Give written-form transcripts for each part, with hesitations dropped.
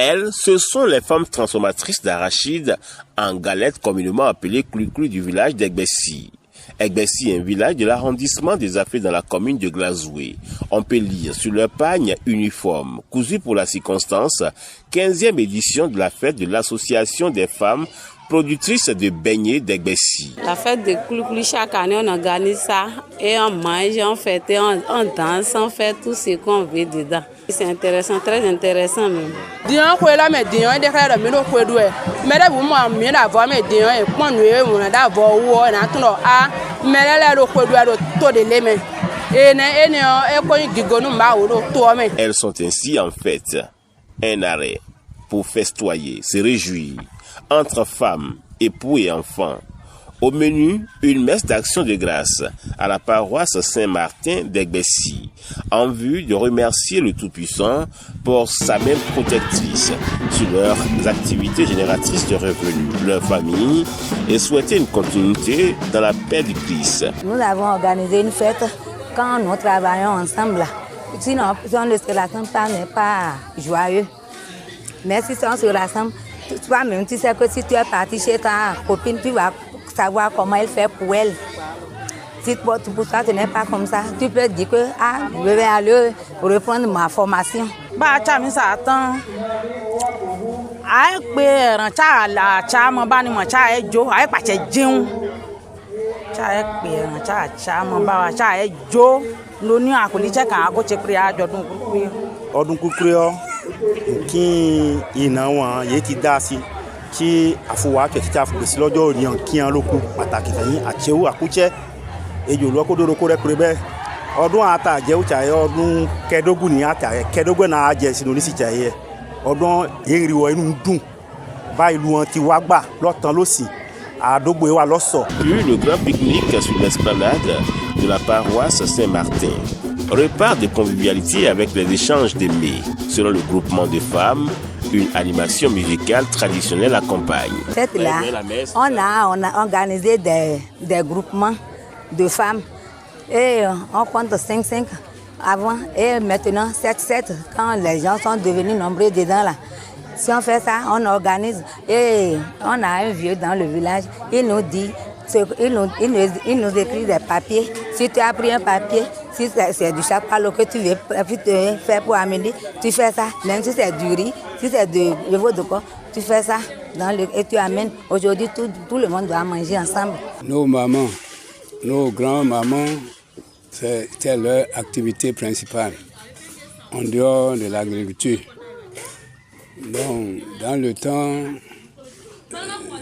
Elles, ce sont les femmes transformatrices d'arachide en galettes communément appelées clu-clu du village d'Egbessi. Egbessi est un village de l'arrondissement des Affaires dans la commune de Glazoué. On peut lire sur leur pagne uniforme, cousu pour la circonstance, 15e édition de la fête de l'association des femmes productrices de beignets d'Egbessi. La fête de clu-clu, chaque année on organise ça et on mange, on fête, on danse, on fait tout ce qu'on veut dedans. C'est intéressant, très intéressant même. Elles sont ainsi en fête, un arrêt pour festoyer, se réjouir, entre femmes, époux et enfants. Au menu, une messe d'action de grâce à la paroisse Saint-Martin d'Egbessi, en vue de remercier le Tout-Puissant pour sa main protectrice sur leurs activités génératrices de revenus, leur famille, et souhaiter une continuité dans la paix du Christ. Nous avons organisé une fête quand nous travaillons ensemble. Sinon, si on ne se rassemble pas, n'est pas joyeux. Mais si on se rassemble, toi-même, tu sais que si tu es parti chez ta copine, tu vas savoir comment elle fait pour elle. Si pour toi, ce n'est pas comme ça, tu peux dire que je vais aller reprendre ma formation. Ọdún kúkúrú kí iná wọn yé ti dá sí kí àfọwà kẹ̀kẹ́ àfọwọ́sí lọ́jọ́ òrìyàn kí wọn lóko pàtàkì fẹ̀yìn àṣẹwò àkúchẹ́ ejò lọ́kọ́dọ́rọ́kọ́ rẹ́kùrẹ́ bẹ́ẹ̀ ọdún àtàjẹ́ òṣàyẹ ọdún kẹdógún ní àtàyẹ kẹdógún náà jẹ sínú oníṣìṣàyẹ ọdún èrìwọ̀ inú dùn bá ìlú wọn ti wá gbà lọ́tàn lọ́sì àdógbò wa lọ́sọ̀. Puis le grand pique-nique sur l'esplanade de la paroisse Saint-Martin. Repas de convivialité avec les échanges de mets. Selon le groupement de femmes, une animation musicale traditionnelle accompagne. Là, on a organisé des groupements de femmes et on compte 5 avant et maintenant 7 quand les gens sont devenus nombreux dedans là. Si on fait ça, on organise et on a un vieux dans le village, il nous dit, il nous écrit des papiers. Si tu as pris un papier, si c'est du chapalo que tu veux faire pour amener, tu fais ça. Même si c'est du riz, si c'est de veau de porc, tu fais ça et tu amènes. Aujourd'hui, tout le monde doit manger ensemble. Nos mamans, nos grands-mamans, c'est leur activité principale en dehors de l'agriculture. Donc, dans le temps,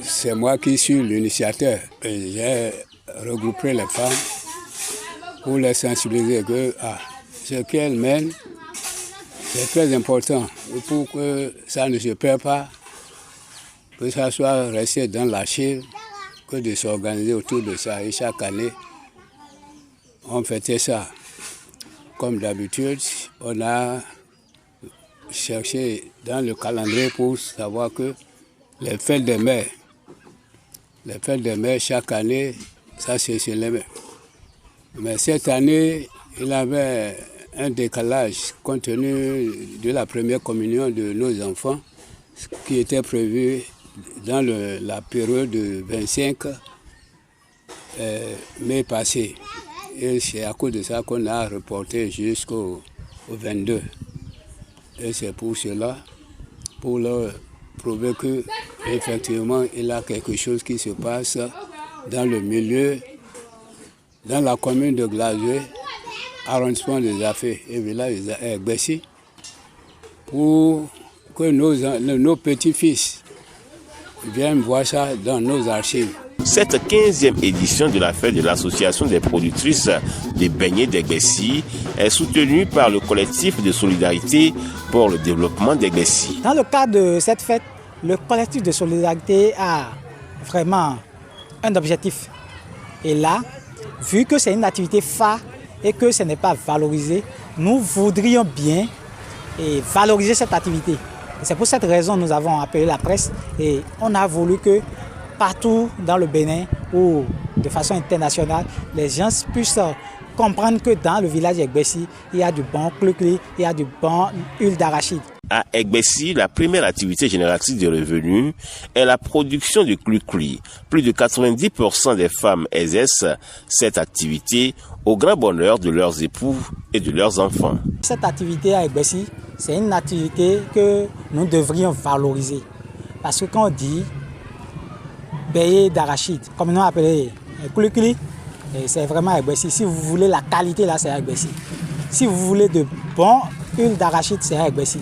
c'est moi qui suis l'initiateur. J'ai regroupé les femmes pour les sensibiliser que ce qu'elles mènent, c'est très important pour que ça ne se perd pas, que ça soit resté dans l'archive, que de s'organiser autour de ça. Et chaque année, on fêtait ça. Comme d'habitude, on a cherché dans le calendrier pour savoir que les fêtes des mères, chaque année, ça c'est les mêmes. Mais cette année, il y avait un décalage compte tenu de la première communion de nos enfants qui était prévu dans la période de 25 mai passé. Et c'est à cause de ça qu'on a reporté jusqu'au 22. Et c'est pour cela, pour leur prouver qu'effectivement, il y a quelque chose qui se passe dans le milieu, dans la commune de Glazoué, arrondissement des Affaires et village Egbessi, pour que nos petits-fils viennent voir ça dans nos archives. Cette 15e édition de la fête de l'association des productrices des beignets d'Egbessi est soutenue par le collectif de solidarité pour le développement d'Egbessi. Dans le cadre de cette fête, le collectif de solidarité a vraiment un objectif. Et là, vu que c'est une activité phare et que ce n'est pas valorisé, nous voudrions bien valoriser cette activité. C'est pour cette raison que nous avons appelé la presse et on a voulu que partout dans le Bénin ou de façon internationale, les gens puissent comprendre que dans le village d'Egbessi, il y a du bon clu-clu, il y a du bon huile d'arachide. À Egbessi, la première activité génératrice de revenus est la production du clucli. Plus de 90% des femmes exercent cette activité au grand bonheur de leurs époux et de leurs enfants. Cette activité à Egbessi, c'est une activité que nous devrions valoriser. Parce que quand on dit beignet d'arachide, comme nous appelons clucli, c'est vraiment à Egbessi. Si vous voulez la qualité, là, c'est à Egbessi. Si vous voulez de bons huiles d'arachide, c'est à Egbessi.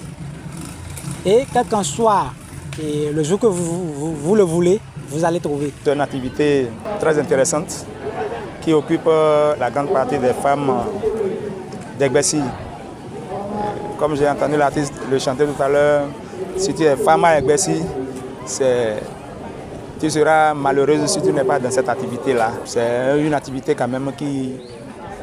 Et quel qu'en soit le jour que vous le voulez, vous allez trouver. C'est une activité très intéressante qui occupe la grande partie des femmes d'Egbessi. Comme j'ai entendu l'artiste le chanter tout à l'heure, si tu es femme à Egbessi, tu seras malheureuse si tu n'es pas dans cette activité-là. C'est une activité quand même qui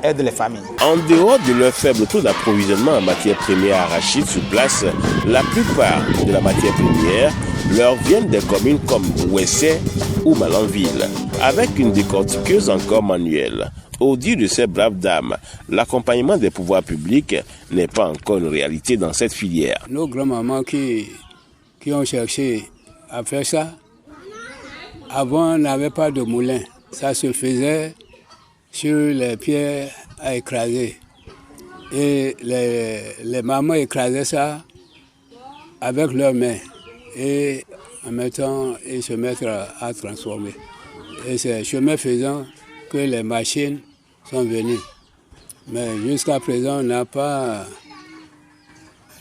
aide les familles. En dehors de leur faible taux d'approvisionnement en matières premières arachides sur place, la plupart de la matière première leur viennent des communes comme Ouessé ou Malanville, avec une décortiqueuse encore manuelle. Au dire de ces braves dames, l'accompagnement des pouvoirs publics n'est pas encore une réalité dans cette filière. Nos grands-mamans qui ont cherché à faire ça, avant on n'avait pas de moulin. Ça se faisait sur les pierres à écraser. Et les mamans écrasaient ça avec leurs mains. Et en mettant, ils se mettent à transformer. Et c'est chemin faisant que les machines sont venues. Mais jusqu'à présent, on n'a pas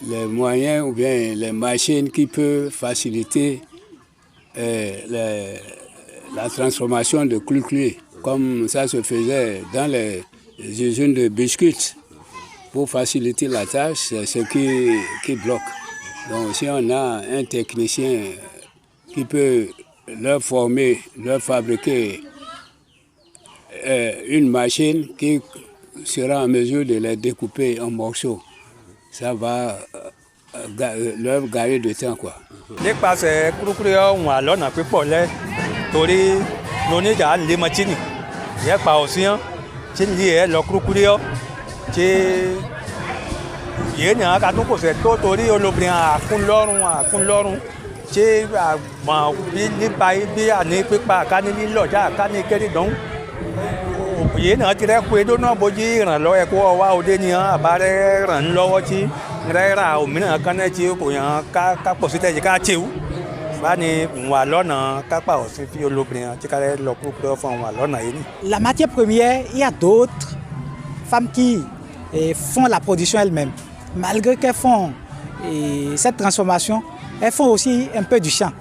les moyens ou bien les machines qui peuvent faciliter la transformation de clucli, comme ça se faisait dans les usines de biscuits. Pour faciliter la tâche, c'est ce qui bloque. Donc si on a un technicien qui peut leur former, leur fabriquer une machine qui sera en mesure de les découper en morceaux, ça va leur gagner de temps, quoi. Nípa ṣe kúrúkúrú ohun àlọ́nà pípọ̀ lẹ́ torí lóníjà lè mọ tí nì yẹ pa òsín tí ní ẹ lọ kúrúkúrú ọ tí yéé ní aka tó kò sẹ tó torí olóbìnrin àkúnlọ́rùn tí àmọ́ nípa bí àní pípa ká ní lílọ́jà ká ní kéré dán yéé náà ti rẹ́ pé dóná bójú ìrànlọ́wọ́ ẹ̀kọ́ wa òde ni àbárẹ́ ràn ń lọ́wọ́ tí rẹ́rà òmìnira kan náà tí kò yàn ká pọ̀ sí tẹ̀yẹ ká tẹ̀wú bá ní wà lọ́nà kápá òsín fi olóbìnrin tí ká lọ kúrúkúrú fún wà lọ́nà yìí. La matière première, il y a d'autres femmes qui font la production elles-mêmes. Malgré qu'elles font cette transformation, elles font aussi un peu du champ.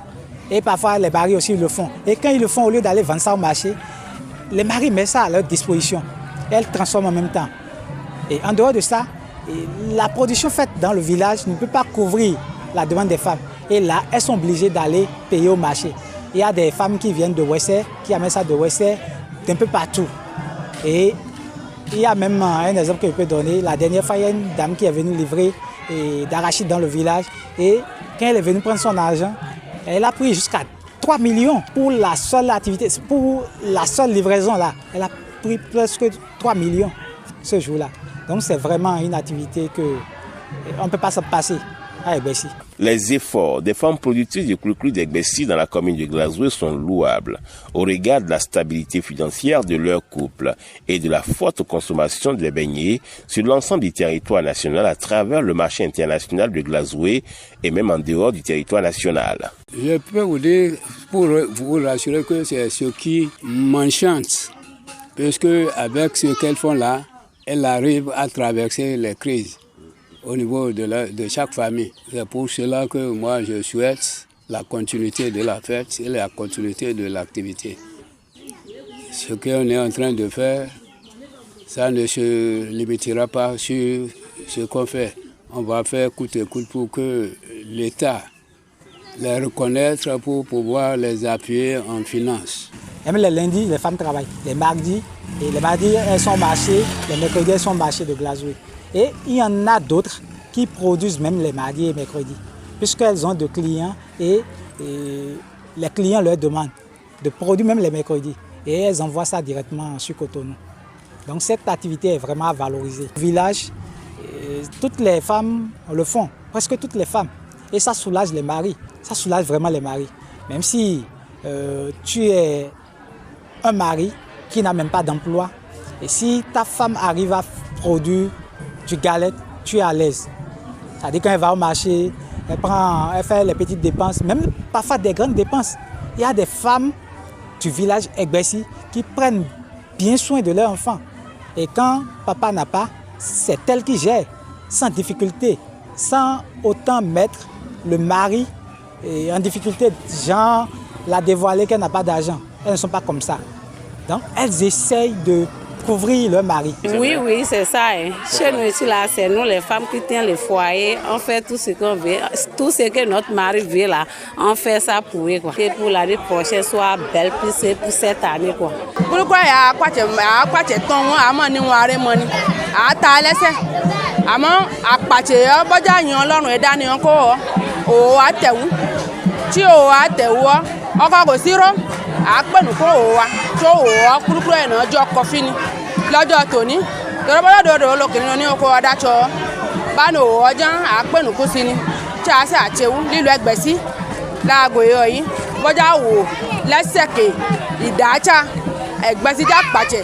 Et parfois les maris aussi le font. Et quand ils le font, au lieu d'aller vendre ça au marché, les maris mettent ça à leur disposition. Elles transforment en même temps. Et en dehors de ça, la production faite dans le village ne peut pas couvrir la demande des femmes. Et là, elles sont obligées d'aller payer au marché. Il y a des femmes qui viennent de Ouessé, qui amènent ça de Ouessé, d'un peu partout. Et il y a même un exemple que je peux donner. La dernière fois, il y a une dame qui est venue livrer d'arachide dans le village. Et quand elle est venue prendre son argent, elle a pris jusqu'à 3 millions pour la seule activité, pour la seule livraison là. Elle a pris presque 3 millions ce jour-là. Donc c'est vraiment une activité qu'on ne peut pas se passer à Egbessi. Les efforts des femmes productrices du clucli d'Egbessi dans la commune de Glazoué sont louables au regard de la stabilité financière de leur couple et de la forte consommation de beignets sur l'ensemble du territoire national à travers le marché international de Glazoué et même en dehors du territoire national. Je peux vous dire, pour vous rassurer, que c'est ce qui m'enchante, puisque avec ce qu'elles font là, elles arrivent à traverser les crises au niveau de chaque famille. C'est pour cela que moi je souhaite la continuité de la fête et la continuité de l'activité. Ce qu'on est en train de faire, ça ne se limitera pas sur ce qu'on fait. On va faire coûte que coûte pour que l'État les reconnaisse pour pouvoir les appuyer en finance. Même les lundis, les femmes travaillent. Les mardis, elles sont marchées, les mercredis, elles sont marchées de Glazoué. Et il y en a d'autres qui produisent même les mardis et mercredis, puisqu'elles ont des clients et les clients leur demandent de produire même les mercredis. Et elles envoient ça directement sur Cotonou. Donc cette activité est vraiment valorisée. Au village, toutes les femmes le font, presque toutes les femmes. Et ça soulage les maris, ça soulage vraiment les maris. Même si tu es un mari qui n'a même pas d'emploi, et si ta femme arrive à produire du galette, tu es à l'aise. C'est-à-dire quand elle va au marché, elle fait les petites dépenses, même parfois des grandes dépenses. Il y a des femmes du village Egbessi qui prennent bien soin de leurs enfants. Et quand papa n'a pas, c'est elle qui gère, sans difficulté, sans autant mettre le mari en difficulté, genre la dévoiler qu'elle n'a pas d'argent. Elles ne sont pas comme ça. Donc, elles essayent de couvrir leur mari. Oui, c'est ça. Hein. Chez nous ici, là, c'est nous les femmes qui tiennent le foyer. On fait tout ce qu'on veut. Tout ce que notre mari veut, là, on fait ça pour eux. Quoi. Et pour l'année prochaine, soit belle, puis c'est pour cette année. Quoi. Pourquoi il y a quoi de temps, à ni ware moni. À ta laisse. Amon, à pâté, boja yon l'on et dani encore. Oh, à te ou. Tu o à te ou. Encore au sirop. À quoi nous faut. So, pourquoi il y a un job coffee. Lọ́jọ́ tòní tọ́lọ́bọ́lọ́dọ̀ olókìnrin ní oko ọ̀dájọ́ bánu ọjọ́ àpẹnukú sí ni tí a sì àtẹ̀wú lílo Ẹgbẹ̀sí láago ẹ̀yọ yìí bọ́jà wò lẹ́sẹ̀kẹ̀ ìdájà Ẹgbẹ̀sí já pàṣẹ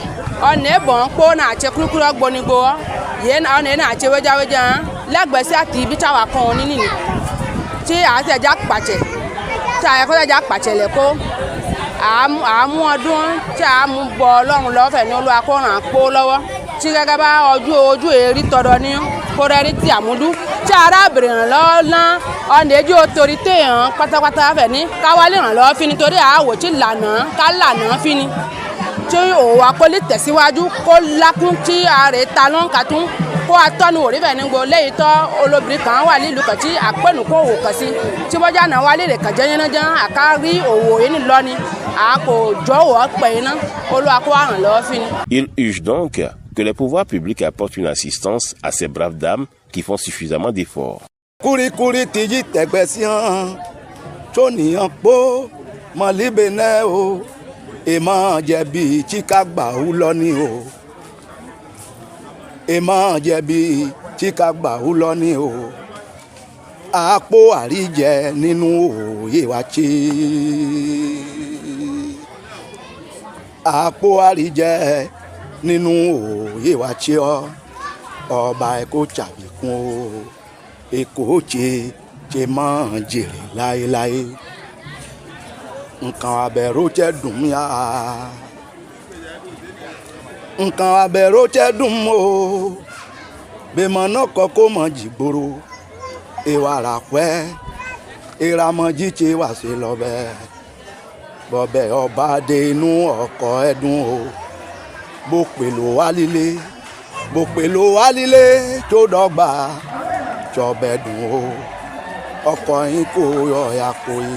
ọ̀nà ẹ̀bọ̀n pọ́ náà àṣẹ kúrúkúrú ọgbọ́nigbó yẹn ọ̀nà náà àṣẹ wẹ́jáwẹ́já lẹ́gbẹ̀sí àti ibi táwa kan òní nìyí tí a sì já pàṣẹ tí a yẹ kó já pàṣẹ lẹ́kọ́ àmú ọdún tí a mú bọ Ọlọ́run lọ́fẹ̀ẹ́ ní Olúwa kó ràn án pó lọ́wọ́ tí gẹ́gẹ́ bá ojú èrí tọdọ ní kórẹ́rí tí àmúdú tí arábìnrin ràn lọ́wọ́ ná ọ̀nà èjì autorité hàn pátápátá fẹ̀ ní káwálé ràn lọ́wọ́ fi ni torí àwò tí lànà ká lànà fi ni tí òwò akólé tẹ̀síwájú kó lákún tí ààrẹ ta ló ń kàtún kó atọ́nu òrí fẹ̀ ní gbò lẹ́yìn tọ́ olóbìnrin kan wà nílùú kan tí àpẹnu kó òwò kan sí tí bọ́jà náà wálé rẹ̀ kàn jẹ́yẹ́nẹ́jẹ́ àkárí òwò yìí ní lọ́ni. Il urge donc que les pouvoirs publics apportent une assistance à ces braves dames qui font suffisamment d'efforts. Kúrikúri ti yí t'Ẹgbẹ̀sí hàn tó nìyàn pọ̀ mọ̀líbẹ̀nẹ́ o èèmọ̀ jẹ̀bi chikagba ò lọ ní o èèmọ̀ jẹ̀bi chikagba ò lọ ní o àpò àríjẹ nínú òye wa ṣe. Àpò àríjẹ nínú òye wa ṣe ọba ẹ̀kọ́ ṣàbíkún o èkó ṣe máa jèrè láéláé nǹkan abẹ̀rù jẹ́ dùn yá nǹkan abẹ̀rù jẹ́ dùn o bẹ́ẹ̀mọ náà kọ́kọ́ mọ̀ jìgboro ìwà ràpẹ́ ìràmọ̀jì ṣe wà sí lọ́bẹ̀. Bọ̀bẹ̀ ọba dé inú ọkọ̀ ẹ̀dùn o bó pèlò wá lílé tó dọ́gba ṣọ̀bẹ̀ dùn o ọkọ̀ yín kò yọ̀ ya kò yí.